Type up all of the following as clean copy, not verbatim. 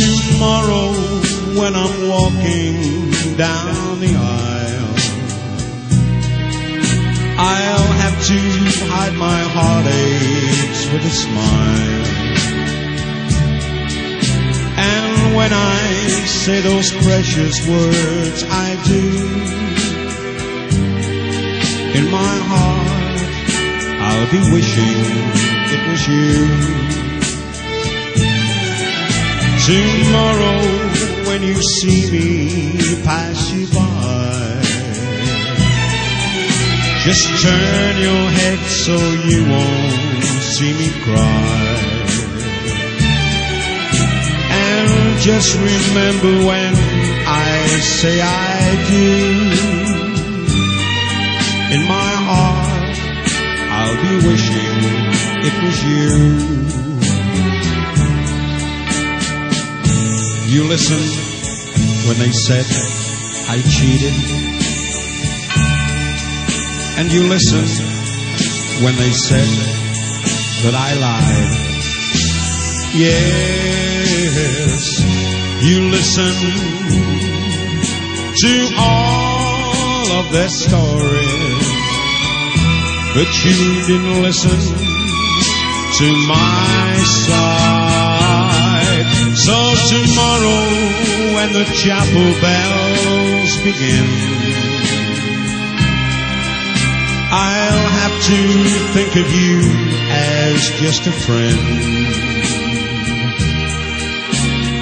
tomorrow when I'm walking down the aisle, I'll have to hide my heartaches with a smile. And when I say those precious words I do, in my heart I'll be wishing it was you. Tomorrow when you see me pass you by, just turn your head so you won't see me cry. And just remember when I say I do, in my heart I'll be wishing it was you. You listened when they said I cheated, and you listened when they said that I lied. Yes, you listened to all of their stories, but you didn't listen to my side. So tomorrow when the chapel bells begin, I'll have to think of you as just a friend.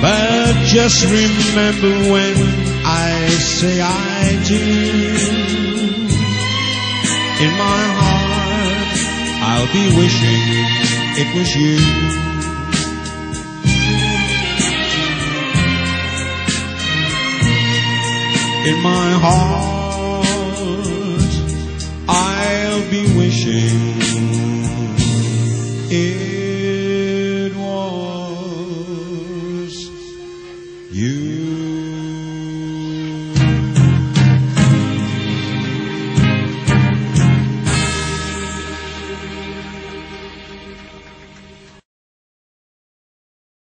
But just remember when I say I do, in my heart I'll be wishing it was you. In my heart I'll be wishing